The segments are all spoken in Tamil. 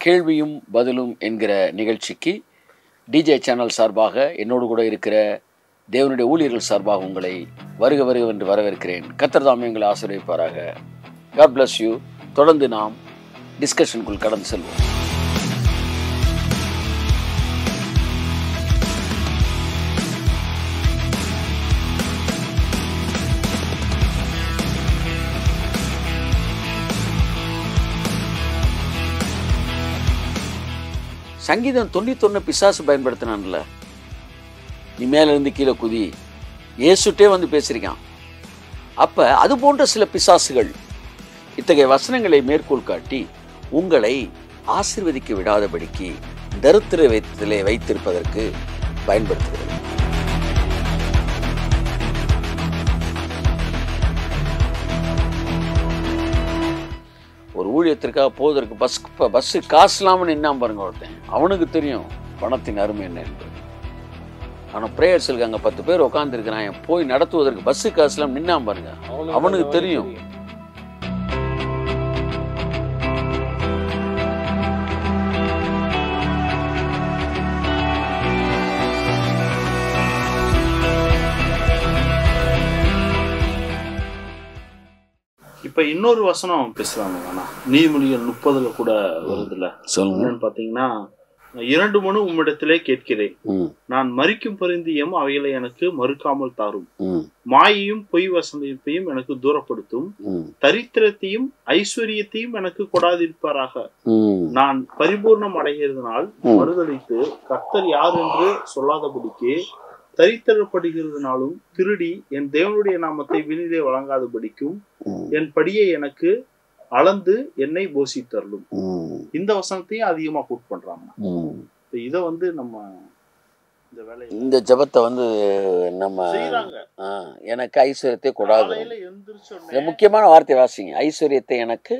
கேள்வியும் பதிலும் என்கிற நிகழ்ச்சிக்கு டிஜே சேனல் சார்பாக என்னோடு கூட இருக்கிற தேவனுடைய ஊழியர்கள் சார்பாக உங்களை வருக வருக என்று வரவேற்கிறேன். கர்த்தர் தாமே எங்களை ஆசீர்வதிப்பாராக. God bless you. தொடர்ந்து நாம் டிஸ்கஷனுக்குள் கடந்து செல்வோம். சங்கீதம் 91 பிசாசு பயன்படுத்தினான்ல, நீ மேலேருந்து கீழே குதி, இயேசுட்டே வந்து பேசியிருக்கான். அப்போ அது போன்ற சில பிசாசுகள் இத்தகைய வசனங்களை மேற்கோள் காட்டி உங்களை ஆசீர்வதிக்க விடாதபடிக்கு தரித்திரத்திலே வைத்திருப்பதற்கு பயன்படுத்துகிறது. ஒரு ஊழியத்திற்காக போவதற்கு பஸ்ஸு காசு இல்லாமல் நின்னாம பாருங்க ஒருத்தன். அவனுக்கு தெரியும் பணத்தின் அருமை என்ன என்பது. ஆனால் ப்ரேயர்ஸுக்கு அங்கே 10 பேர் உட்காந்துருக்கிறான், போய் நடத்துவதற்கு பஸ்ஸு காசு இல்லாமல் நின்னாம பாருங்க, அவனுக்கு தெரியும். இப்ப இன்னொரு வசனம் பேசுறாங்க, நீதிமொழிகள் 30 கூட வருதுல்ல, சொல்லுங்க. பாத்தீங்கன்னா 2 மனு உம்மிடத்திலே கேட்கிறேன், நான் மரிக்கும் பரிந்தியம் அவைகளை எனக்கு மறுக்காமல் தாரும், மாயையும் பொய் வசனத்தையும் எனக்கு தூரப்படுத்தும், தரித்திரத்தையும் ஐஸ்வர்யத்தையும் எனக்கு கொடாதிருப்பாராக. நான் பரிபூர்ணம் அடைகிறதுனால் மறுதளித்து கர்த்தர் யார் என்று சொல்லாதபடிக்கு தரித்திரப்படுகிறதுனாலும் திருடி என் தேவனுடைய நாமத்தை வினிலே வழங்காதபடிக்கும் என் படியை எனக்கு அளந்து என்னை போஷித்தரலும். இந்த வசனத்தையும் அதிகமா கூட் பண்றாங்க. இத நம்ம இந்த வேலையை, இந்த ஜெபத்தை நம்ம எனக்கு ஐஸ்வர்யத்தை கொடாது. முக்கியமான வார்த்தை வாசிங்க, ஐஸ்வர்யத்தை எனக்கு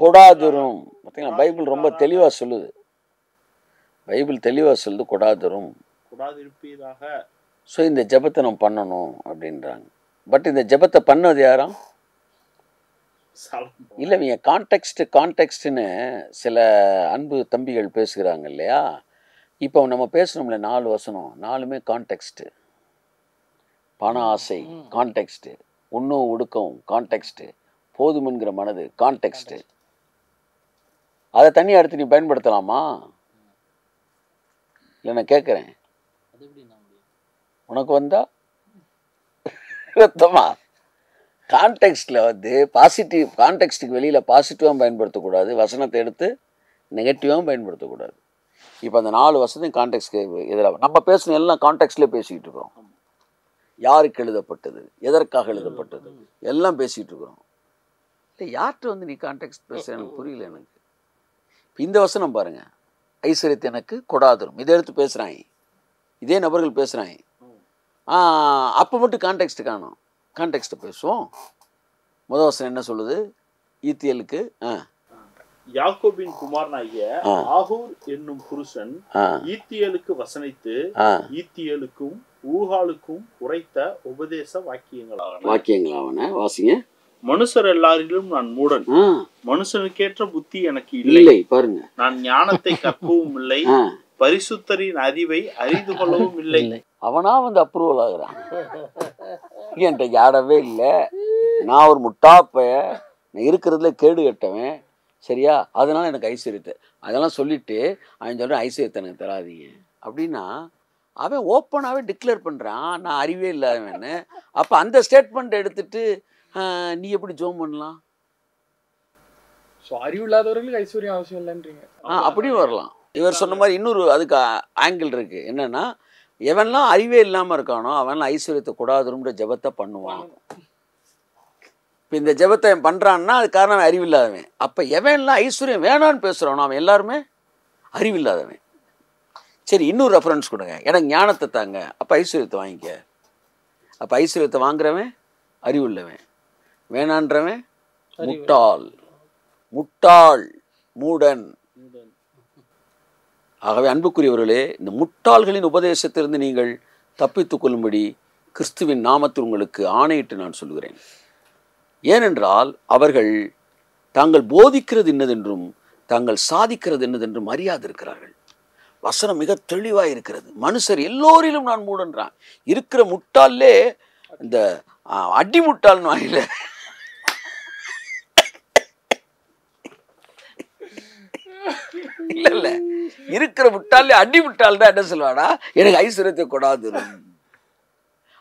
கொடாதுரும். பார்த்தீங்களா, பைபிள் ரொம்ப தெளிவா சொல்லுது. பைபிள் தெளிவாக சொல்லுது, கொடாதரும். ஸோ இந்த ஜெபத்தை நம்ம பண்ணணும் அப்படின்றாங்க. பட் இந்த ஜெபத்தை பண்ணது யாரும் இல்லை, இவங்க கான்டெக்ஸ்ட்னு சில அன்பு தம்பிகள் பேசுகிறாங்க இல்லையா. இப்போ நம்ம பேசணும்ல 4 வசனம், 4மே கான்டெக்ஸ்ட்டு. பண ஆசை கான்டெக்ஸ்ட்டு, உண்ணும் ஒடுக்கம் கான்டெக்ஸ்ட்டு, போதுமென்கிற மனது கான்டெக்ஸ்ட்டு. அதை தனியாக எடுத்து நீ பயன்படுத்தலாமா? இல்லை, நான் கேட்குறேன், உனக்கு வந்தா ரத்தமா? கான்டெக்ஸ்டில் பாசிட்டிவ், கான்டெக்ஸ்ட்டுக்கு வெளியில் பாசிட்டிவாகவும் பயன்படுத்தக்கூடாது, வசனத்தை எடுத்து நெகட்டிவாகவும் பயன்படுத்தக்கூடாது. இப்போ அந்த 4 வசனத்தையும் கான்டெக்ஸ்ட்க்கு எதிராக நம்ம பேசணும், எல்லாம் கான்டெக்ஸ்ட்லேயே பேசிக்கிட்டு இருக்கிறோம். யாருக்கு எழுதப்பட்டது, எதற்காக எழுதப்பட்டது, எல்லாம் பேசிகிட்டு இருக்கிறோம். இல்லை, யார்கிட்ட நீ கான்டெக்ஸ்ட் பேச எனக்கு புரியல. எனக்கு இந்த வசனம் பாருங்கள், ஐஸ்வர்யத்தை எனக்கு கொடாதரும். இதை எடுத்து பேசுகிறாங்க, இதே நபர்கள் பேசுகிறாங்க. அப்போ மட்டும் கான்டெக்ஸ்ட் காணும். கான்டெக்ஸ்ட்டை பேசுவோம். முதல் வசனம் என்ன சொல்லுது? ஈத்தியலுக்கு யாக்கோபின் குமாரனாகிய ஆகூர் என்னும் புருஷன் ஈத்தியலுக்கு வசனித்து ஈத்தியலுக்கும் ஊகாலுக்கும் உரைத்த உபதேச வாக்கியங்களாவன வாசிங்க. மனுஷர் எல்லாரிலும் நான் மூடன், மனுஷனுக்கேற்ற புத்தி எனக்கு இல்லை. பாருங்க, நான் ஞானத்தை கற்கவும் இல்லை, பரிசுத்தரின் அறிவை அறிந்து கொள்ளவும் இல்லை. அவனா அப்ரூவல் ஆகுறான். என்கிட்ட யாடவே இல்லை, நான் ஒரு முட்டாப்பைய, நான் இருக்கிறதுல கேடு கட்டவன், சரியா? அதனால எனக்கு ஐஸ்வர்யத்தை அதெல்லாம் சொல்லிட்டு அவன் சொல்கிறேன் ஐஸ்வர்யத்தை எனக்கு தராதீங்க அப்படின்னா, அவன் ஓப்பனாகவே டிக்ளேர் பண்ணுறான் நான் அறிவே இல்லாதவன்னு. அப்போ அந்த ஸ்டேட்மெண்ட் எடுத்துட்டு நீ எப்படி ஜோம் பண்ணலாம்? அறிவு இல்லாதவர்களுக்கு ஐஸ்வர்யம் அவசியம் இல்லைன்றீங்க. அப்படியும் வரலாம். இவர் சொன்ன மாதிரி இன்னொரு அதுக்கு ஆங்கிள் இருக்குது. என்னென்னா, எவன்லாம் அறிவே இல்லாமல் இருக்கானோ அவன்லாம் ஐஸ்வர்யத்தை கொடாதுன்ற ஜெபத்தை பண்ணுவான். இப்போ இந்த ஜெபத்தை பண்ணுறான்னா அது காரணம் அறிவில்லாதவன். அப்போ எவன்லாம் ஐஸ்வர்யம் வேணான்னு பேசுகிறானோ அவன் எல்லாருமே அறிவில்லாதவன். சரி, இன்னொரு ரெஃபரன்ஸ் கொடுங்க, எனக்கு ஞானத்தை தாங்க, அப்போ ஐஸ்வர்யத்தை வாங்கிக்க. அப்போ ஐஸ்வர்யத்தை வாங்குறவன் அறிவுள்ளவன், வேணான்றவன் முட்டாள், மூடன். ஆகவே அன்புக்குரியவர்களே, இந்த முட்டாள்களின் உபதேசத்திலிருந்து நீங்கள் தப்பித்துக் கொள்ளும்படி கிறிஸ்துவின் நாமத்தில் உங்களுக்கு ஆணையிட்டு நான் சொல்கிறேன். ஏனென்றால் அவர்கள் தாங்கள் போதிக்கிறது என்னதென்றும் தாங்கள் சாதிக்கிறது என்னதென்றும் அறியாதிருக்கிறார்கள். வசனம் மிக தெளிவாக இருக்கிறது. மனுஷர் எல்லோரிலும் நான் மூடன்றான். இருக்கிற முட்டாளே இந்த அடி முட்டாள்னு வாயில இல்ல இல்ல இருக்கிற முட்டாளே அடி முட்டாள் தான் என்ன சொல்லுவாடா, எனக்கு ஐஸ்வர்யத்தை கொடாது.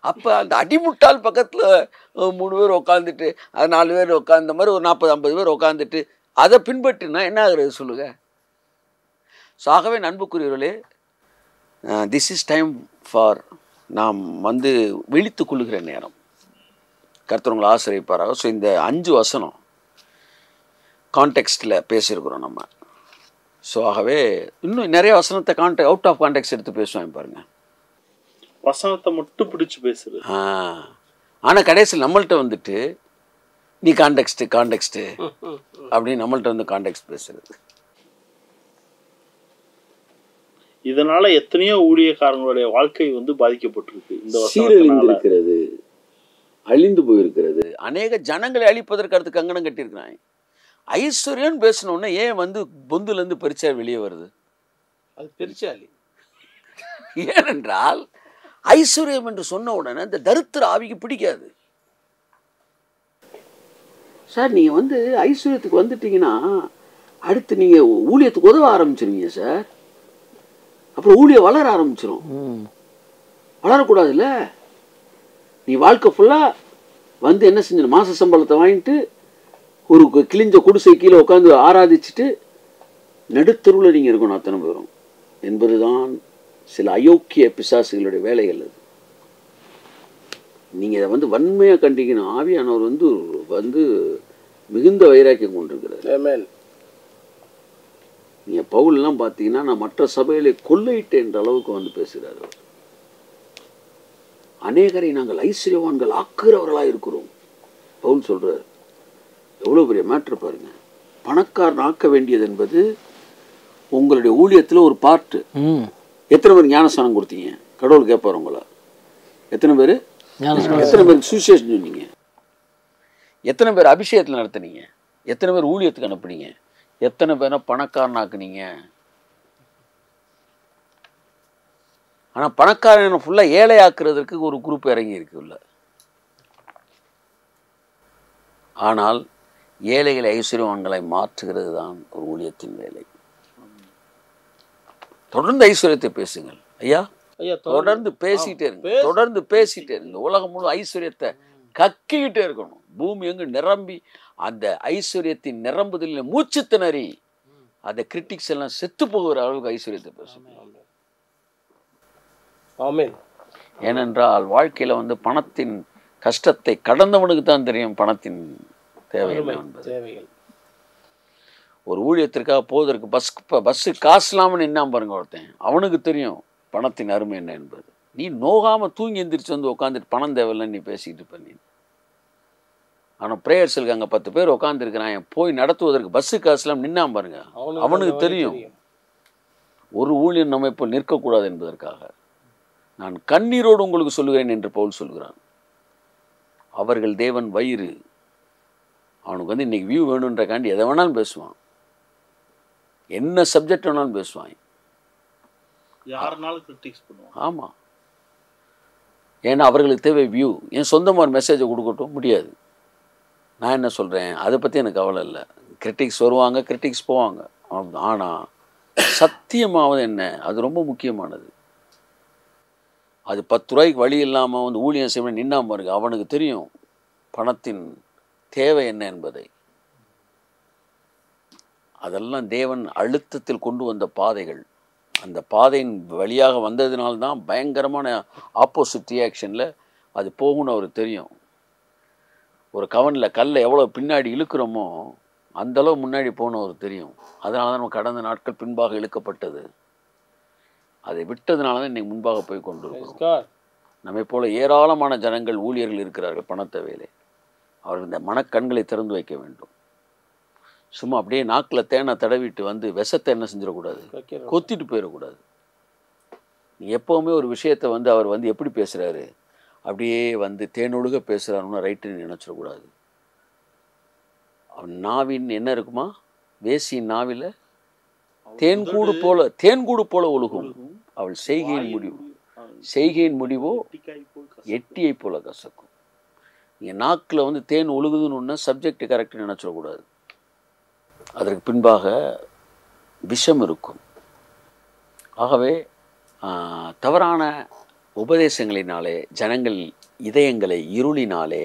அப்ப அந்த அடிமுட்டாள் பக்கத்துல 3 பேர் உட்காந்துட்டு, அது 4 பேர் உட்காந்த மாதிரி ஒரு 40-50 பேர் உட்காந்துட்டு அதை பின்பற்றினா என்ன ஆகுறது சொல்லுங்க. ஸோ ஆகவே நண்புக்குரியவர்களே, திஸ் இஸ் டைம் ஃபார் நாம் வந்து விழித்து கொள்ளுகிற நேரம். கர்த்தர் உங்களை ஆசிரியப்பாராக. ஸோ இந்த 5 வசனம் கான்டெக்ஸ்டில் பேசியிருக்கிறோம் நம்ம. ஸோ ஆகவே இன்னும் நிறைய வசனத்தை அவுட் ஆஃப் கான்டெக்ஸ்ட் எடுத்து பேசுவாங்க பாருங்க. வசனத்தை மட்டும் பிடிச்சு பேசுறது. ஆனால் கடைசியில் நம்மள்கிட்ட வந்துட்டு நீ கான்டெக்ஸ்ட்டு அப்படின்னு நம்மள்கிட்ட வந்து கான்டெக்ஸ்ட் பேசுறது. இதனால எத்தனையோ ஊழியக்காரங்களுடைய வாழ்க்கை வந்து பாதிக்கப்பட்டிருக்கு. இந்த சீரழிந்திருக்கிறது, அழிந்து போயிருக்கிறது. அநேக ஜனங்களை அழிப்பதற்கு அடுத்து கங்கணம் கட்டியிருக்கிறாங்க. ஐஸ்வர்யன்னு பேசணுன்னா ஏன் வந்து பொந்துலேருந்து பெருச்சா வெளியே வருது? அது பெருச்சாலி. ஏனென்றால் ஐஸ்வர்யம் என்று சொன்ன உடனே இந்த தரித்திர ஆவிக்கு பிடிக்காது. சார் நீங்கள் வந்து ஐஸ்வர்யத்துக்கு வந்துட்டீங்கன்னா அடுத்து நீங்கள் ஊழியத்துக்கு உதவ ஆரம்பிச்சிருவீங்க சார். அப்புறம் ஊழியம் வளர ஆரம்பிச்சிடும். வளரக்கூடாதுல்ல. நீ வாழ்க்கை ஃபுல்லாக வந்து என்ன செஞ்சு மாத சம்பளத்தை வாங்கிட்டு ஒரு கிழிஞ்ச குடிசை கீழே உட்காந்து ஆராதிச்சுட்டு நடுத்தருவில் நீங்கள் இருக்கணும் அத்தனை பேரும் என்பதுதான் சில அயோக்கிய பிசாசுகளுடைய வேலைகள். அது நீங்கள் இதை வந்து வன்மையாக கண்டிக்கணும். ஆவியானவர் வந்து மிகுந்த வைராக்கியம் கொண்டிருக்கிறார். நீங்கள் பவுல்லாம் பார்த்தீங்கன்னா நான் மற்ற சபைகளை கொள்ளையிட்டேன் என்ற அளவுக்கு வந்து பேசுகிறார். அவர் அநேகரை நாங்கள் ஐஸ்வர்யவான்கள் ஆக்குறவர்களாக இருக்கிறோம் பவுல் சொல்கிறார். எவ்வளோ பெரிய மேட்ரு பாருங்க. பணக்காரன் ஆக்க வேண்டியது என்பது உங்களுடைய ஊழியத்தில் ஒரு பார்ட்டு. எத்தனை பேர் ஞானஸ்தானம் கொடுத்தீங்க? கடவுள் கேட்பார் உங்களை. எத்தனை பேர் சுவிசேஷம் சொன்னீங்க? எத்தனை பேர் அபிஷேகத்தில் நடத்துனீங்க? எத்தனை பேர் ஊழியத்துக்கு அனுப்புனீங்க? எத்தனை பேரை பணக்காரனாக்குனீங்க? ஆனால் பணக்காரன் ஃபுல்லாக ஏழை ஆக்குறதுக்கு ஒரு குரூப் இறங்கி இருக்குல்ல. ஆனால் ஏழைகளை ஐஸ்வர்யவான்களை மாற்றுகிறது தான் ஒரு ஊழியத்தின் வேலை. தொடர்ந்து ஐஸ்வர்யத்தை பேசுங்கள் ஐயா. தொடர்ந்து பேசிக்கிட்டே இருங்க. தொடர்ந்து பேசிட்டே இருங்க. உலகம் முழு ஐஸ்வர்யத்தை கக்கிக்கிட்டே இருக்கணும். பூமி எங்கு நிரம்பி அந்த ஐஸ்வர்யத்தின் நிரம்புதலில் மூச்சு திணறி அந்த கிரிட்டிக்ஸ் எல்லாம் செத்து போகிற அளவுக்கு ஐஸ்வர்யத்தை பேசணும். ஏனென்றால் வாழ்க்கையில வந்து பணத்தின் கஷ்டத்தை கடந்தவனுக்கு தான் தெரியும் பணத்தின் தேவை என்பது. ஒரு ஊழியத்திற்காக போவதற்கு பஸ்ஸு காசு இல்லாமல் நின்னாம பாருங்க ஒருத்தன், அவனுக்கு தெரியும் பணத்தின் அருமை என்ன என்பது. நீ நோகாமல் தூங்கி எந்திரிச்சு வந்து உட்காந்துட்டு பணம் தேவையில்லைன்னு நீ பேசிக்கிட்டு பண்ணி. ஆனால் ப்ரேயர்ஸுக்கு அங்கே 10 பேர் உட்காந்துருக்கிறான், போய் நடத்துவதற்கு பஸ்ஸு காசுலாம் நின்னாம பாருங்க, அவனுக்கு தெரியும் ஒரு ஊழியன் நம்ம இப்போ நிற்கக்கூடாது என்பதற்காக. நான் கண்ணீரோடு உங்களுக்கு சொல்லுகிறேன் என்று பவுல் சொல்கிறான். அவர்கள் தேவன் வயிறு. அவனுக்கு வந்து இன்னைக்கு வியூ வேணுன்றக்காண்டி எதை வேணாலும் பேசுவான், என்ன சப்ஜெக்ட் வேணாலும் பேசுவான், யாருனாலும் கிரிட்டிக்ஸ் பண்ணுவான். ஆமாம், ஏன்னா அவர்களுக்கு தேவை வியூ. என் சொந்தமாக ஒரு மெசேஜை கொடுக்கட்டும் முடியாது. நான் என்ன சொல்கிறேன், அதை பற்றி எனக்கு கவலை இல்லை. கிரிட்டிக்ஸ் வருவாங்க, கிரிட்டிக்ஸ் போவாங்க. ஆனால் சத்தியமாவது என்ன, அது ரொம்ப முக்கியமானது. அது 10 ரூபாய்க்கு வழி இல்லாமல் வந்து ஊழியம் செய்ய நின்னாம பாருங்க, அவனுக்கு தெரியும் பணத்தின் தேவை என்ன என்பதை. அதெல்லாம் தேவன் அழுத்தத்தில் கொண்டு வந்த பாதைகள். அந்த பாதையின் வழியாக வந்ததுனால்தான் பயங்கரமான ஆப்போசிட் ரியாக்ஷனில் அது போகும்னு அவருக்கு தெரியும். ஒரு கவனில் கல்லை எவ்வளோ பின்னாடி இழுக்கிறோமோ அந்தளவு முன்னாடி போகணும் அவருக்கு தெரியும். அதனால தான் நம்ம கடந்த நாட்கள் பின்பாக இழுக்கப்பட்டது. அதை விட்டதுனால தான் இன்றைக்கி முன்பாக போய் கொண்டு இருக்கோம். நம்மை போல ஏராளமான ஜனங்கள் ஊழியர்கள் இருக்கிறார்கள் பணத்தை வேலை. அவர்கள் இந்த மனக்கண்களை திறந்து வைக்க வேண்டும். சும்மா அப்படியே நாக்கில் தேனை தடவிட்டு வந்து விஷத்தை என்ன செஞ்சிடக்கூடாது, கொத்திட்டு போயிடக்கூடாது. நீ எப்போவுமே ஒரு விஷயத்தை வந்து அவர் வந்து எப்படி பேசுகிறாரு, அப்படியே வந்து தேனொழுக பேசுகிறாருன்னா ரைட்டுன்னு நினச்சிடக்கூடாது. அவன் நாவின் என்ன இருக்குமா? வேசியின் நாவில தேன்கூடு போல ஒழுகும். அவள் செய்கையின் முடிவோ எட்டியை போல கசக்கும். நீங்கள் நாக்கில் வந்து தேன் ஒழுகுதுன்னு ஒன்று சப்ஜெக்ட் கரெக்ட் நினச்சிடக்கூடாது. அதற்கு பின்பாக விஷம் இருக்கும். ஆகவே தவறான உபதேசங்களினாலே ஜனங்கள் இதயங்களை இருளினாலே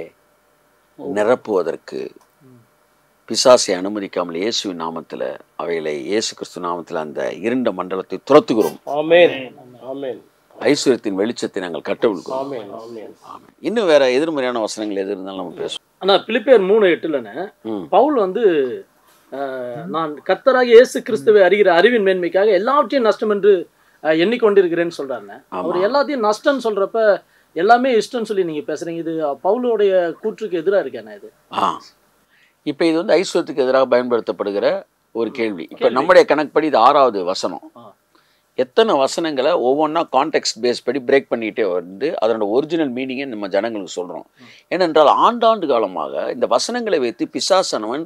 நிரப்புவதற்கு பிசாசை அனுமதிக்காமல் இயேசுவின் நாமத்தில் அவைகளை இயேசு கிறிஸ்து நாமத்தில் அந்த இருண்ட மண்டலத்தை துரத்துகிறோம். ஐஸ்வர்யத்தின் வெளிச்சத்தை நாங்கள் கட்டவிழ்கிறோம். இன்னும் வேற எதிர்மறையான வசனங்கள் எது இருந்தாலும் நம்ம பேசுவோம். ஆனால் பிலிப்பியர் 3:8 பவுல் வந்து நான் கர்த்தராகிய இயேசு கிறிஸ்துவை அறிகிற அறிவின் மேன்மைக்காக எல்லாவற்றையும் நஷ்டம் என்று எண்ணிக்கொண்டிருக்கிறேன்னு சொல்றாருன்னு. அவர் எல்லாத்தையும் நஷ்டம்னு சொல்றப்ப எல்லாமே இஷ்டம்னு சொல்லி நீங்க பேசுறீங்க. இது பவுலுடைய கூற்றுக்கு எதிராக இருக்கேன்னா இது? இப்போ இது வந்து ஐஸ்வர்யத்துக்கு எதிராக பயன்படுத்தப்படுகிற ஒரு கேள்வி. இப்போ நம்முடைய கணக்குப்படி இது 6வது வசனம். எத்தனை வசனங்களை ஒவ்வொன்றா கான்டெக்ஸ்ட் பேஸ் படி பிரேக் பண்ணிகிட்டே வந்து அதனோட ஒரிஜினல் மீனிங்கை நம்ம ஜனங்களுக்கு சொல்கிறோம். ஏனென்றால் ஆண்டாண்டு காலமாக இந்த வசனங்களை வைத்து பிசாசானவன்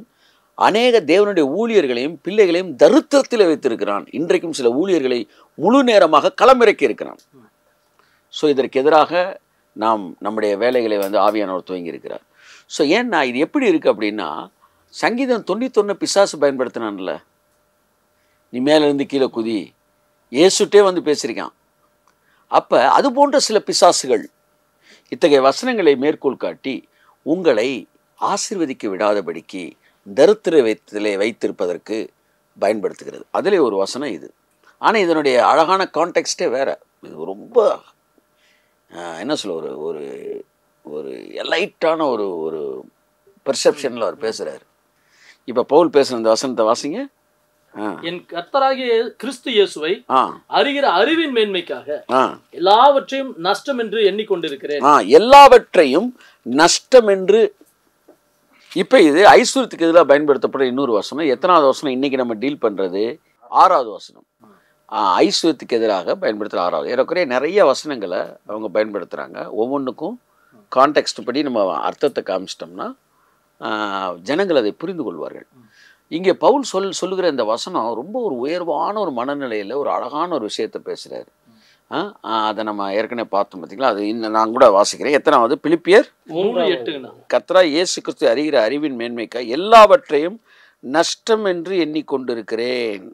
அநேக தேவனுடைய ஊழியர்களையும் பிள்ளைகளையும் தரித்திரத்தில் வைத்திருக்கிறான். இன்றைக்கும் சில ஊழியர்களை முழு நேரமாக களமிறக்கி இருக்கிறான். ஸோ இதற்கு எதிராக நாம் நம்முடைய வேலைகளை வந்து ஆவியானவர் துவங்கி இருக்கிறார். ஸோ ஏன்னா இது எப்படி இருக்குது அப்படின்னா, சங்கீதம் 91 பிசாசு பயன்படுத்தினான்ல, நீ மேலேருந்து கீழே குதி, இயேசுட்டே வந்து பேசியிருக்கான். அப்போ அது போன்ற சில பிசாசுகள் இத்தகைய வசனங்களை மேற்கோள் காட்டி உங்களை ஆசீர்வதிக்க விடாதபடிக்கு தரித்திரத்திலே வைத்திருப்பதற்கு பயன்படுத்துகிறது. அதிலே ஒரு வசனம் இது. ஆனால் இதனுடைய அழகான கான்டெக்ஸ்டே வேறு. இது ரொம்ப என்ன சொல்ல ஒரு ஒரு ஒரு எலைட்டான ஒரு ஒரு பெர்செப்ஷனில் அவர் பேசுகிறார். இப்போ பவுல் பேசுகிற இந்த வசனத்தை வாசிங்க. என் கர்த்தராகிய கிறிஸ்து இயேசுவை அறிகிற அறிவின் மேன்மைக்காக எல்லாவற்றையும் நஷ்டம் என்று எண்ணிக்கொண்டிருக்கிறேன். எல்லாவற்றையும் நஷ்டம் என்று. இப்போ இது ஐஸ்வர்யத்துக்கு எதிராக பயன்படுத்தப்படுற இன்னொரு வசனம். எத்தனாவது வசனம் இன்னைக்கு நம்ம டீல் பண்ணுறது? 6வது வசனம். ஐஸ்வர்யத்துக்கு எதிராக பயன்படுத்துகிற 6வது. ஏறக்குறைய நிறைய வசனங்களை அவங்க பயன்படுத்துகிறாங்க. ஒவ்வொன்றுக்கும் கான்டெக்ஸ்ட் படி நம்ம அர்த்தத்தை காமிச்சிட்டோம்னா ஜனங்கள் அதை புரிந்து கொள்வார்கள். இங்கே பவுல் சொல்லுகிற இந்த வசனம் ரொம்ப ஒரு உயர்வான ஒரு மனநிலையில் ஒரு அழகான ஒரு விஷயத்தை பேசுகிறாரு. அதை நம்ம ஏற்கனவே பார்த்தோம் பார்த்தீங்களா? அது இன்னும் நான் கூட வாசிக்கிறேன். எத்தனாவது? பிலிப்பியர் 3:8. கர்த்தராகிய இயேசு கிறிஸ்து அறிகிற அறிவின் மேன்மைக்காக எல்லாவற்றையும் நஷ்டம் என்று எண்ணிக்கொண்டிருக்கிறேன்.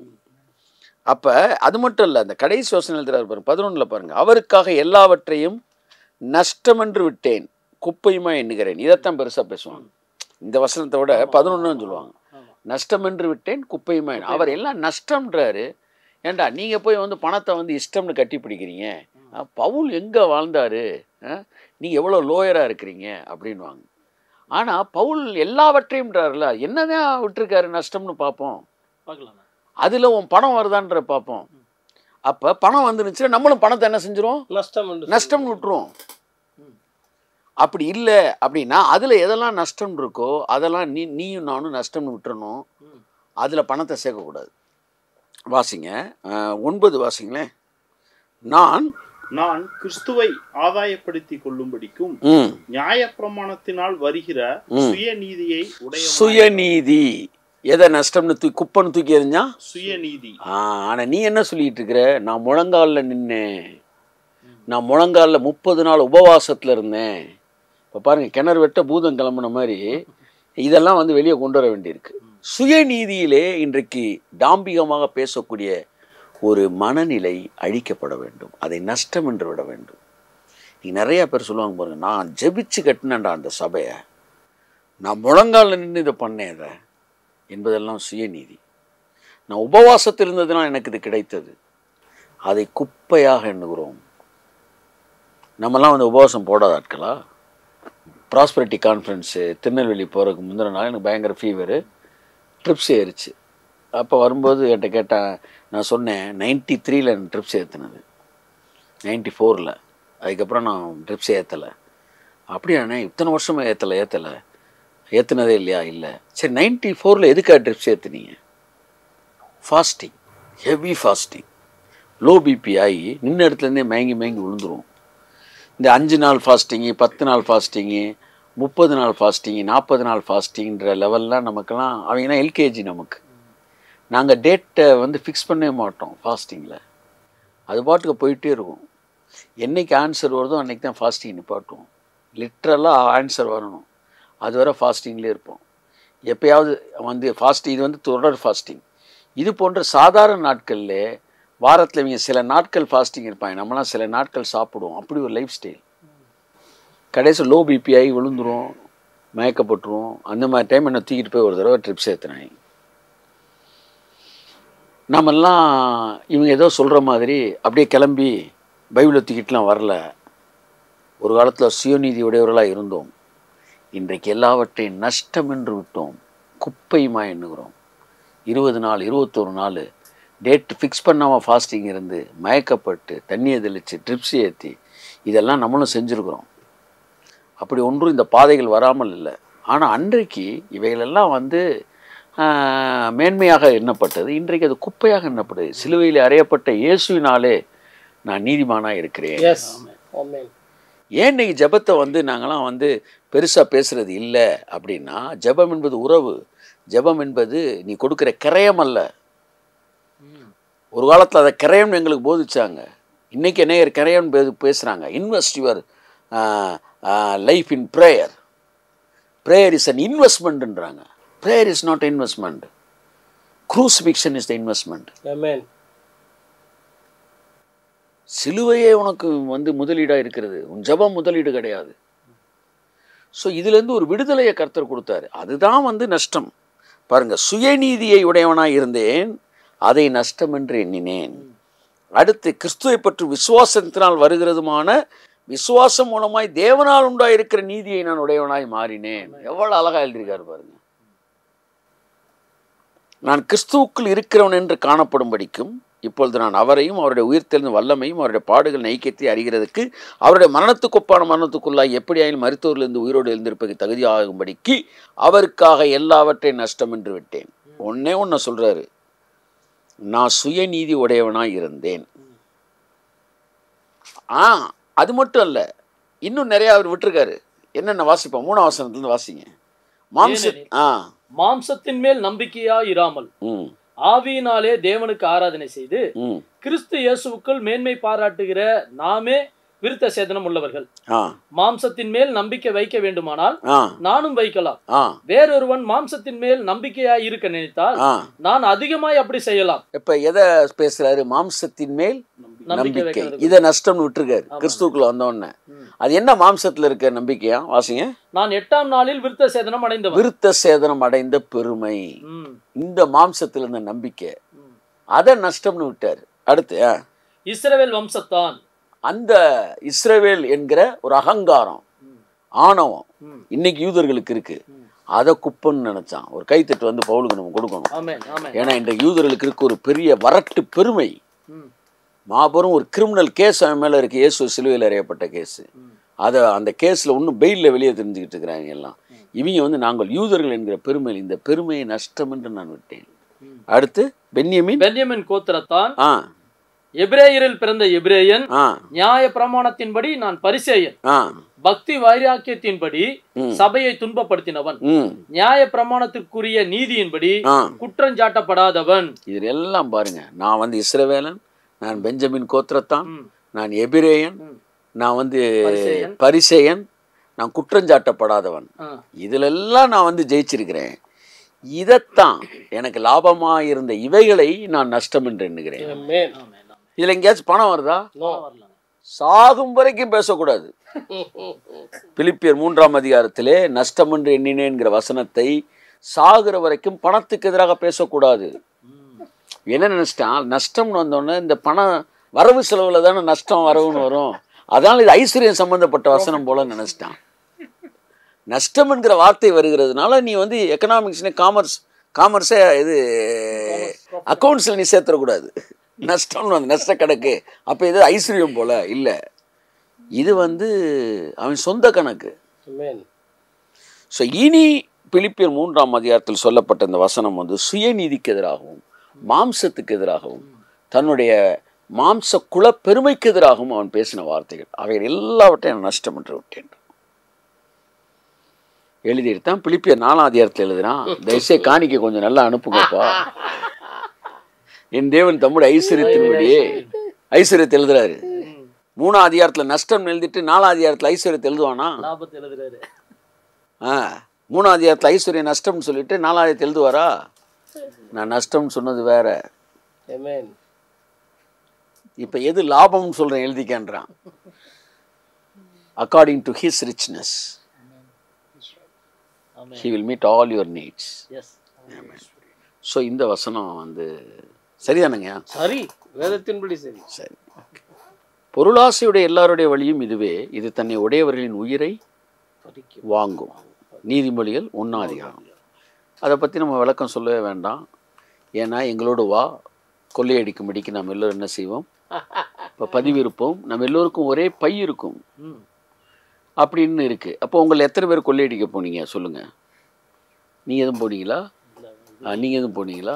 அப்போ அது மட்டும் இல்லை, அந்த கடைசி வசனம் எழுதுறாரு பாருங்க, 11 பாருங்க. அவருக்காக எல்லாவற்றையும் நஷ்டமென்று விட்டேன், குப்பையுமா எண்ணுகிறேன். இதைத்தான் பெருசாக பேசுவாங்க. இந்த வசனத்தை விட 11 சொல்லுவாங்க. நஷ்டமென்று விட்டேன், குப்பையுமா. அவர் எல்லாம் நஷ்டம்ன்றாரு. ஏண்டா நீங்கள் போய் வந்து பணத்தை வந்து இஷ்டம்னு கட்டி பிடிக்கிறீங்க? பவுல் எங்கே வாழ்ந்தாரு? நீங்கள் எவ்வளோ லோயராக இருக்கிறீங்க அப்படின்வாங்க. ஆனால் பவுல் எல்லாவற்றையும்ன்றாருல, என்னதான் விட்டுருக்காரு நஷ்டம்னு பார்ப்போம். அதில் உன் பணம் வருதான்ற பார்ப்போம். அப்போ பணம் வந்துருச்சுன்னா நம்மளும் பணத்தை என்ன செஞ்சிடும்? நஷ்டம்னு விட்டுருவோம். அப்படி இல்லை அப்படின்னா அதில் எதெல்லாம் நஷ்டம் இருக்கோ அதெல்லாம் நீயும் நானும் நஷ்டம்னு விட்டுறணும். அதில் பணத்தை சேர்க்கக்கூடாது. வாசிங்க 9 வாசிங்களேன். நான் கிறிஸ்துவை ஆதாயப்படுத்தி கொள்ளும்படிக்கும் நியாயப்பிரமாணத்தினால் வருகிற சுயநீதியை உடைய. சுயநீதி எதை நஷ்டம்னு குப்பன்னு தூக்கி எறிஞ்சா சுயநீதி. ஆனால் நீ என்ன சொல்லிட்டு இருக்கிற? நான் முழங்காலில் நின்னேன், நான் முழங்காலில் 30 நாள் உபவாசத்தில் இருந்தேன். இப்போ பாருங்கள், கிணறு வெட்ட பூதம் கிளம்புன மாதிரி இதெல்லாம் வந்து வெளியே கொண்டு வர வேண்டியிருக்கு. சுயநீதியிலே இன்றைக்கு டாம்பிகமாக பேசக்கூடிய ஒரு மனநிலை அழிக்கப்பட வேண்டும். அதை நஷ்டம் என்று விட வேண்டும். நீ நிறையா பேர் சொல்லுவாங்க பாருங்க, நான் ஜெபிச்சு கட்டினேன்டா அந்த சபையை, நான் முழங்காலில் நின்று இதை பண்ணேன் இதை என்பதெல்லாம் சுயநீதி. நான் உபவாசத்தில் இருந்ததுனால் எனக்கு இது கிடைத்தது. அதை குப்பையாக எண்ணுகிறோம். நம்மலாம் வந்து உபவாசம் போடாத ஆட்களா? ப்ராஸ்பரிட்டி கான்ஃபரன்ஸு திருநெல்வேலி போகிறதுக்கு முந்தின நாள் எனக்கு பயங்கர ஃபீவரு, ட்ரிப்ஸ் ஏறிச்சு. அப்போ வரும்போது என்கிட்ட கேட்டேன். நான் சொன்னேன் 93 எனக்கு ட்ரிப்ஸ் ஏற்றினது, 94 அதுக்கப்புறம் நான் ட்ரிப்ஸ் ஏற்றலை. அப்படியாண்ணே இத்தனை வருஷமாக ஏற்றுனதே இல்லையா? இல்லை. சரி 94 எதுக்காக ட்ரிப்ஸ் ஏற்றுனீங்க? Fasting, heavy fasting, low BP ஆகி நின்ன இடத்துலேருந்தே மயங்கி விழுந்துருவோம். இந்த 5 நாள் ஃபாஸ்டிங்கு, 10 நாள் ஃபாஸ்டிங்கு, 30 நாள் ஃபாஸ்டிங் 40 நாள் ஃபாஸ்டிங்கிற லெவல்லாம் நமக்கெல்லாம் அவங்கன்னா எல்கேஜி நமக்கு. நாங்கள் டேட்டை வந்து ஃபிக்ஸ் பண்ணவே மாட்டோம் ஃபாஸ்டிங்கில். அது பாட்டுக்கு போயிட்டே இருக்கும். என்றைக்கு ஆன்சர் வருதோ அன்றைக்கி தான் ஃபாஸ்டிங் நிப்பாட்டுவோம். லிட்ரலாக ஆன்சர் வரணும், அது வரை ஃபாஸ்டிங்லேயே இருப்போம். எப்போயாவது வந்து ஃபாஸ்டிங், இது வந்து தொடர் ஃபாஸ்டிங். இது போன்ற சாதாரண நாட்களில் வாரத்தில் இவங்க சில நாட்கள் ஃபாஸ்டிங் இருப்பாங்க, நம்மளாம் சில நாட்கள் சாப்பிடுவோம். அப்படி ஒரு லைஃப் ஸ்டைல். கடைசி லோ பிபி ஆகி விழுந்துரும், மயக்கப்பட்டுருவோம். அந்த மாதிரி டைம் என்ன தூக்கிட்டு போய் ஒரு தடவை ட்ரிப்ஸ் ஏற்றுனாங்க. நம்மெல்லாம் இவங்க ஏதோ சொல்கிற மாதிரி அப்படியே கிளம்பி பைபிளை தூக்கிட்டுலாம் வரல. ஒரு காலத்தில் சுயநீதி உடையவர்களாக இருந்தோம். இன்றைக்கு எல்லாவற்றையும் நஷ்டம் என்று விட்டோம், குப்பையுமா எண்ணுகிறோம். 20 நாள் 21 நாள் டேட் ஃபிக்ஸ் பண்ணாமல் ஃபாஸ்டிங் இருந்து மயக்கப்பட்டு தண்ணியை தெளித்து ட்ரிப்ஸ் ஏற்றி இதெல்லாம் நம்மளும் செஞ்சுருக்குறோம். அப்படி ஒன்றும் இந்த பாதைகள் வராமல் இல்லை. ஆனால் அன்றைக்கு இவைகளெல்லாம் வந்து மேன்மையாக எண்ணப்பட்டது, இன்றைக்கு அது குப்பையாக எண்ணப்படுது. சிலுவையில் அறையப்பட்ட இயேசுவினாலே நான் நீதிமானாக இருக்கிறேன். ஏன் இன்னைக்கு ஜெபத்தை வந்து நாங்களாம் வந்து பெருசாக பேசுகிறது இல்லை அப்படின்னா, ஜெபம் என்பது உறவு. ஜெபம் என்பது நீ கொடுக்குற கிரயம் அல்ல. ஒரு காலத்தில் அதை கிரயம்னு எங்களுக்கு போதிச்சாங்க. இன்றைக்கி என்ன கிரயம் பேசுகிறாங்க. Invest your life in prayer. Prayer is an இன்வெஸ்ட்மெண்ட்ன்றாங்க. Prayer is not investment. Crucifixion is the investment. சிலுவையே உனக்கு வந்து முதலீடாக இருக்கிறது, உன் ஜெபம் முதலீடு கிடையாது. ஸோ இதுலேருந்து ஒரு விடுதலையை கர்த்தர் கொடுத்தாரு. அதுதான் வந்து நஷ்டம். பாருங்க, சுயநீதியை உடையவனாக இருந்தேன், அதை நஷ்டம் என்று எண்ணினேன். அடுத்து, கிறிஸ்துவை பற்றி விசுவாசத்தினால் வருகிறதுமான விசுவாசம் மூலமாய் தேவனால் உண்டாயிருக்கிற நீதியை நான் உடையவனாய் மாறினேன். எவ்வளவு அழகா எழுதியிருக்காரு பாருங்க. நான் கிறிஸ்துவுக்குள் இருக்கிறவன் என்று காணப்படும்படிக்கும் இப்பொழுது நான் அவரையும் அவருடைய உயிர்த்தெழுந்த வல்லமையும் அவருடைய பாடுகள் ஐக்கியத்தை அறிகிறதுக்கு அவருடைய மரணத்துக்கு ஒப்பான மரணத்துக்குள்ளாய் எப்படியாயும் மருத்துவரிலிருந்து உயிரோடு எழுந்திருப்பதற்கு தகுதியாகும்படிக்கு அவருக்காக எல்லாவற்றையும் நஷ்டம் என்று விட்டேன். ஒன்னே ஒன்று சொல்றாரு, நான் சுயநீதி உடையவனாய் இருந்தேன். அது மட்டும் அல்ல, இன்னும் நிறைய அவர் விட்டுருக்காரு. என்னென்ன வாசிப்போம்? 3ஆம் வசனத்துல வாசிங்க. மாம்சத்தின் மேல் நம்பிக்கையா இராமல் ஆவியினாலே தேவனுக்கு ஆராதனை செய்து கிறிஸ்து இயேசுவுக்குள் மேன்மை பாராட்டுகிற நாமே விருத்த சேதனம் உள்ளவர்கள். மாம்சத்தின் மேல் நம்பிக்கை வைக்க வேண்டுமானால் நானும் வைக்கலாம். வேறொருவன் மாம்சத்தின் மேல் நம்பிக்கையா இருக்க நினைத்தால் நான் அதிகமாய் அப்படி செய்யலாம். இப்ப எதை பேசுறாரு? மாம்சத்தின் மேல் நம்பிக்கை. இதை நஷ்டம் விட்டுருக்காரு கிறிஸ்துக்குள்ள வந்தோடனே. அது என்ன மாம்சத்துல இருக்க நம்பிக்கையா? வாசிங்க. நான் 8ஆம் நாளில் விருத்த சேதனம் அடைந்தவன். விருத்த சேதனம் அடைந்த பெருமை இந்த மாம்சத்துல இருந்த நம்பிக்கை, அதை நஷ்டம்னு விட்டாரு. அடுத்து, இஸ்ரவேல் வம்சத்தான். அந்த இஸ்ரவேல் என்கிற ஒரு அகங்காரம், ஆணவம் இன்னைக்கு யூதர்களுக்கு இருக்கு. அதை குப்பன்னு நினைச்சான். ஒரு கைத்தட்டு வந்து பவுலுக்கு நம்ம கொடுக்கணும். ஏன்னா இன்றைக்கு யூதர்களுக்கு இருக்க ஒரு பெரிய வரட்டு பெருமை, மாபெரும் ஒரு கிரிமினல் கேஸ் அவன் மேல இருக்கு. இயேசு சிலுவையில் அறையப்பட்ட கேஸ். அதை அந்த கேஸ்ல ஒன்றும் பெயிலில் வெளியே தெரிஞ்சுக்கிட்டு இருக்கிறாங்க எல்லாம். இவங்க வந்து நாங்கள் யூதர்கள் என்கிற பெருமை, இந்த பெருமையை நஷ்டம் என்று நான் விட்டேன். அடுத்து, பென்யமின் கோத்திரத்தான். எபிரேயரில் பிறந்த எபிரேயன், நியாய பிரமாணத்தின்படி நான் பரிசேயன், பக்தி வைராக்கியத்தின்படி சபையை துன்பப்படுத்தினவன், நியாய பிரமாணத்திற்குரிய நீதியின்படி குற்றஞ்சாட்டப்படாதவன். இது எல்லாம் பாருங்க. நான் வந்து இஸ்ரவேலன், நான் பெஞ்சமின் கோத்திரத்தான், நான் எபிரேயன், நான் வந்து பரிசேயன், நான் குற்றஞ்சாட்டப்படாதவன். இதுல எல்லாம் நான் வந்து ஜெயிச்சிருக்கிறேன். இதைத்தான் எனக்கு லாபமா இருந்த இவைகளை நான் நஷ்டம் என்று எண்ணுகிறேன். இதுல எங்கேயாச்சும் பணம் வருதா? சாகும் வரைக்கும் பேசக்கூடாது. பிலிப்பியர் 3ஆம் அதிகாரத்திலே நஷ்டம் என்று எண்ணினேங்கிற வசனத்தை சாகுற வரைக்கும் பணத்துக்கு எதிராக பேசக்கூடாது. என்ன நினைச்சிட்டான்? நஷ்டம்னு வந்தோடனே இந்த பணம் வரவு செலவுல தானே நஷ்டம் வரவுன்னு வரும், அதனால இது ஐஸ்வர்யம் சம்பந்தப்பட்ட வசனம் போல நினைச்சிட்டான். நஷ்டம் என்கிற வார்த்தை வருகிறதுனால நீ வந்து எக்கனாமிக்ஸ், காமர்ஸே இது அக்கௌண்ட்ஸில் நீ சேர்த்துடக்கூடாது. நஷ்டம்னு வந்து நஷ்ட கணக்கு, அப்போ இது ஐஸ்வர்யம் போல இல்லை. இது வந்து அவன் சொந்த கணக்கு. ஸோ இனி பிலிப்பியர் 3ஆம் அதிகாரத்தில் சொல்லப்பட்ட இந்த வசனம் வந்து சுயநீதிக்கு எதிராகவும் மாம்சத்துக்கு எதிராகவும் தன்னுடைய மாம்ச குல பெருமைக்கு எதிராகவும் அவன் பேசின வார்த்தைகள். அவை எல்லாவற்றையும் நான் நஷ்டம் என்று விட்டேன். எழுதியிருத்தான். பிலிப்பியர் 4ஆம் அதிகாரத்தில் எழுதுறான், தயவுசெய்து காணிக்க கொஞ்சம் நல்லா அனுப்புங்கப்பா, என் தேவன் தம்முடைய ஐஸ்வர்யத்தின்படியே ஐஸ்வர்யத்தை எழுதுறாரு. 3ஆம் அதிகாரத்தில் நஷ்டம் எழுதிட்டு 4ஆம் அதிகாரத்தில் ஐஸ்வர்யத்தை எழுதுவானா? லாபத்தை எழுதுறாரு. 3ஆம் அதிகாரத்தில் ஐஸ்வர்ய நஷ்டம்னு சொல்லிட்டு 4ஆம் அதிகாரத்தில் எழுதுவாரா? நான் நஷ்டம்னு சொன்னது வேற. இப்போ எது லாபம்னு சொல்கிறேன் எழுதிக்கன்றான். According to his richness he will meet all your needs. So இந்த வசனம் வந்து சரிதானுங்க? சரி, வேதத்தின்படி சரி. சரி. பொருளாசையுடைய எல்லாருடைய வழியும் இதுவே, இது தன்னை உடையவர்களின் உயிரை வாங்கும். நீதிமொழிகள் 1ஆம் அதிகாரம். அதை பற்றி நம்ம விளக்கம் சொல்லவே வேண்டாம். ஏன்னா எங்களோடு வா, கொள்ளையடிக்கும்படிக்கு நம்ம எல்லோரும் என்ன செய்வோம்? இப்போ பதிவிருப்போம். நம்ம எல்லோருக்கும் ஒரே பை இருக்கும் அப்படின்னு இருக்குது. அப்போ உங்களை எத்தனை பேர் கொள்ளையடிக்க போனீங்க சொல்லுங்கள்? நீங்கள் எதுவும் போனீங்களா? நீங்கள் எதுவும் போனீங்களா?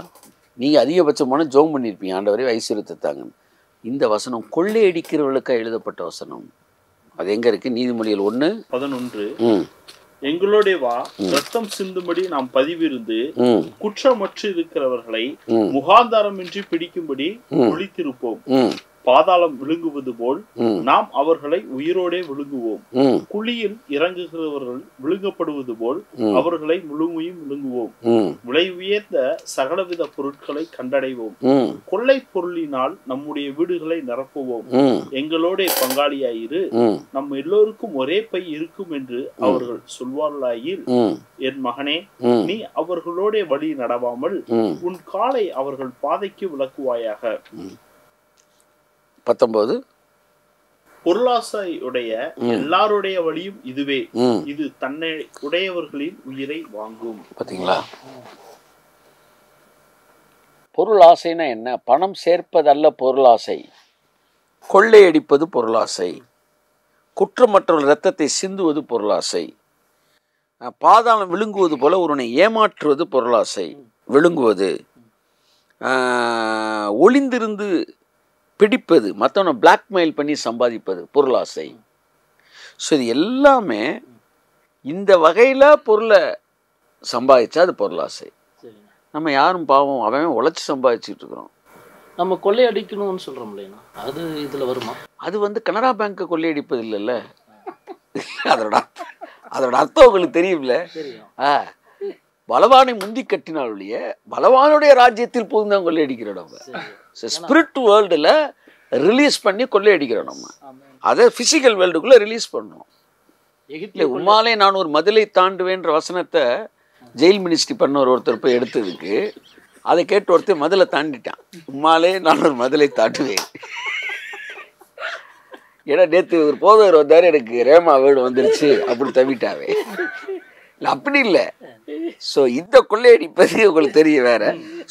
நீங்கள் அதிகபட்சமான ஜோம் பண்ணியிருப்பீங்க, ஆண்டவரே ஐஸ்வர்யத்தை தாங்கன்னு. இந்த வசனம் கொள்ளையடிக்கிறவர்களுக்காக எழுதப்பட்ட வசனம். அது எங்கே இருக்குது? நீதிமொழிகள் 1:11. எங்களோட வா, ரத்தம் சிந்தும்படி நாம் பதிவிருந்து குற்றமற்று இருக்கிறவர்களை முகாந்தாரமின்றி பிடிக்கும்படி ஒளித்திருப்போம். பாதாளம் விழுங்குவது போல் நாம் அவர்களை உயிரோடே விழுங்குவோம். குழியில் இறங்குகிறவர்கள் விழுங்கப்படுவது போல் அவர்களை முழுமையும் விழுங்குவோம். விலை உயர்ந்த சகலவித பொருட்களை கண்டடைவோம். கொள்ளை பொருளினால் நம்முடைய வீடுகளை நிரப்புவோம். எங்களோட பங்காளியாயிரு, நம் எல்லோருக்கும் ஒரே பை இருக்கும் என்று அவர்கள் சொல்வார்களாயில், என் மகனே, நீ அவர்களோட வழி நடவாமல் உன் காலை அவர்கள் பாதைக்கு விளக்குவாயாக. 19. பொருளாசையுடைய எல்லாருடைய வழியும் இதுவே, இது தன்னை உடையவர்களின் உயிரை வாங்கும். பார்த்தீங்களா? பொருள் ஆசைன்னா என்ன? பணம் சேர்ப்பதல்ல பொருளாசை, கொள்ளையடிப்பது பொருளாசை, குற்றமற்றவர்கள் இரத்தத்தை சிந்துவது பொருளாசை, பாதாளம் விழுங்குவது போல ஒருவனை ஏமாற்றுவது பொருளாசை, விழுங்குவது, ஒளிந்திருந்து பிடிப்பது, மற்றவனை பிளாக்மெயில் பண்ணி சம்பாதிப்பது பொருளாசை. ஸோ இது எல்லாமே இந்த வகையில் பொருளை சம்பாதிச்சா அது பொருளாசை. நம்ம யாரும் பாவம் அவன் உழைச்சி சம்பாதிச்சுட்டு இருக்கிறோம். நம்ம கொள்ளையடிக்கணும்னு சொல்கிறோம் இல்லையா, அது இதில் வருமா? அது வந்து கனரா பேங்கை கொள்ளையடிப்பது இல்லைல்ல. அதோட அர்த்தம் உங்களுக்கு தெரியும்ல. பலவானை முந்தி கட்டினால் ஒழிய பலவானுடைய ராஜ்யத்தில் போது தான் கொள்ளையடிக்கிறோம். நம்ம ஸ்பிரிட் வேர்ல்டில் ரிலீஸ் பண்ணி கொள்ளையடிக்கிறோம். நம்ம அதை ஃபிசிக்கல் வேர்ல்டுக்குள்ளே ரிலீஸ் பண்ணோம். இல்லை உம்மாலே நான் ஒரு மதிலை தாண்டுவேன்ற வசனத்தை ஜெயில் மினிஸ்ட்ரி பண்ண ஒருத்தர் போய் எடுத்ததுக்கு அதை கேட்டு ஒருத்தர் மதிலை தாண்டிட்டான். உம்மாலே நான் ஒரு மதிலை தாண்டுவேன். ஏன்னா நேற்று ஒரு போதவர் வந்தார், எனக்கு ரேமா வேர்டு வந்துருச்சு அப்படி தவிட்டாவே. இல்லை அப்படி இல்லை. ஸோ இந்த கொள்ளையடிப்பது உங்களுக்கு தெரிய வேற.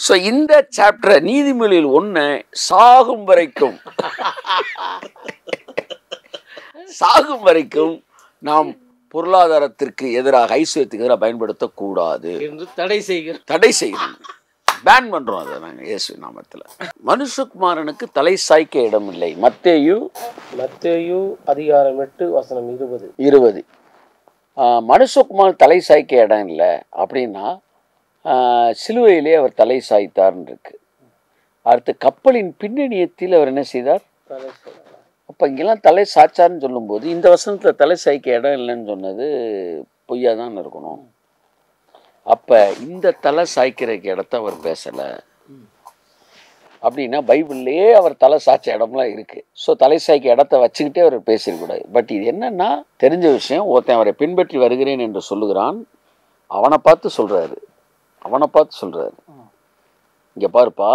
ஸோ இந்த சாப்டரை நீதிமொழியில் 1 சாகும் நாம் பொருளாதாரத்திற்கு எதிராக ஐஸ்வர்யத்துக்கு எதிராக பயன்படுத்தக்கூடாது என்று தடை செய்கிறோம். பேன் பண்றோம் அதை நாங்கள் இயேசு நாமத்தில். மனுஷகுமாரனுக்கு தலை சாய்க்க இடம் இல்லை. மத்தேயு அதிகாரம் 8 வசனம் 20. மனுஷகுமார் தலை சாய்க்க இடம் இல்லை அப்படின்னா சிலுவையிலே அவர் தலை சாய்த்தார்ன்னு இருக்கு. அடுத்து கப்பலின் பின்னணியத்தில் அவர் என்ன செய்தார்? அப்போ இங்கெல்லாம் தலை சாய்ச்சார்னு சொல்லும்போது இந்த வசனத்தில் தலை சாய்க்க இடம் இல்லைன்னு சொன்னது பொய்யா தான் இருக்கணும். அப்போ இந்த தலை சாய்க்கிறதுக்கு இடத்த அவர் பேசலை அப்படின்னா பைபிள்லேயே அவர் தலை சாய்ச்ச இடம்லாம் இருக்குது. ஸோ தலை சாய்க்க இடத்த வச்சுக்கிட்டே அவர் பேசிடக்கூடாது. பட் இது என்னன்னா தெரிஞ்ச விஷயம், ஒருத்தன் அவரை பின்பற்றி வருகிறேன் என்று சொல்லுகிறான், அவனை பார்த்து சொல்கிறாரு. இங்கே பாருப்பா,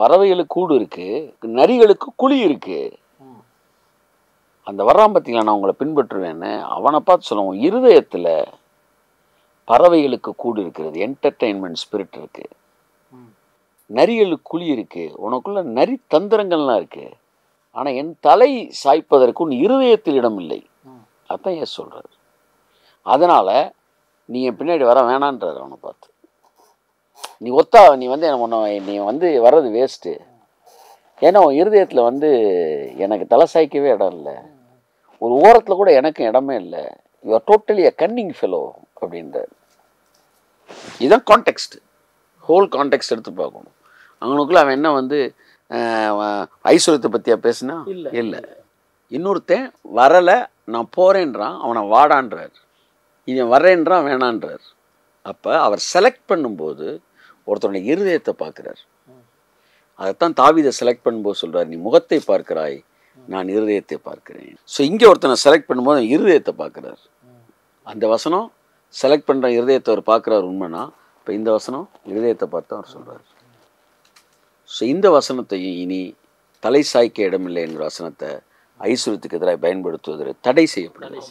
பறவைகளுக்கு கூடு இருக்குது, நரிகளுக்கு குழி இருக்குது. அந்த வர்றான் பார்த்தீங்களா, நான் உங்களை பின்பற்றுவேன்னு அவனை பார்த்து சொல்லுவோம். இருதயத்தில் பறவைகளுக்கு கூடு இருக்கிறது, என்டர்டெயின்மெண்ட் ஸ்பிரிட் இருக்குது. நரிகளுக்கு குழி இருக்குது, உனக்குள்ள நரி தந்திரங்கள்லாம் இருக்குது. ஆனால் என் தலை சாய்ப்பதற்கு உன் இருதயத்தில் இடம் இல்லை. அதான் ஏன் சொல்கிறார். அதனால் நீ என் பின்னாடி வர வேணான்றார். அவனை பார்த்து நீ வந்து வர்றது வேஸ்ட்டு. ஏன்னா உன் இருதயத்தில் வந்து எனக்கு தலை சாய்க்கவே இடம் இல்லை, ஒரு ஓரத்தில் கூட எனக்கு இடமே இல்லை. You are totally a Canning fellow. அப்படின்றார். இதுதான் கான்டெக்ஸ்ட். ஹோல் கான்டெக்ஸ்ட் எடுத்து பார்க்கணும். அவனுக்குள்ள அவன் என்ன வந்து ஐஸ்வர்யத்தை பற்றியா பேசுனா? இல்லை. இன்னொருத்தன் வரலை, நான் போகிறேன்றான், அவனை வாடான்றார். இவன் வரேன்றான், வேணான்றார். அப்போ அவர் செலக்ட் பண்ணும்போது ஒருத்தருடைய இருதயத்தை பார்க்குறார். அதைத்தான் தாவீதை செலக்ட் பண்ணும்போது சொல்கிறார், நீ முகத்தை பார்க்கிறாய், நான் இருதயத்தை பார்க்கிறேன். ஸோ இங்கே ஒருத்தனை செலக்ட் பண்ணும்போது இருதயத்தை பார்க்குறார். அந்த வசனம் செலக்ட் பண்ணுற இருதயத்தை அவர் பார்க்குறார் உண்மைனா, இப்போ இந்த வசனம் இருதயத்தை பார்த்து அவர் சொல்கிறார். ஸோ இந்த வசனத்தையும் இனி தலை சாய்க்க இடமில்லை என்கிற வசனத்தை ஐஸ்வர்யத்துக்கு எதிராக பயன்படுத்துவதில் தடை செய்யப்படும்.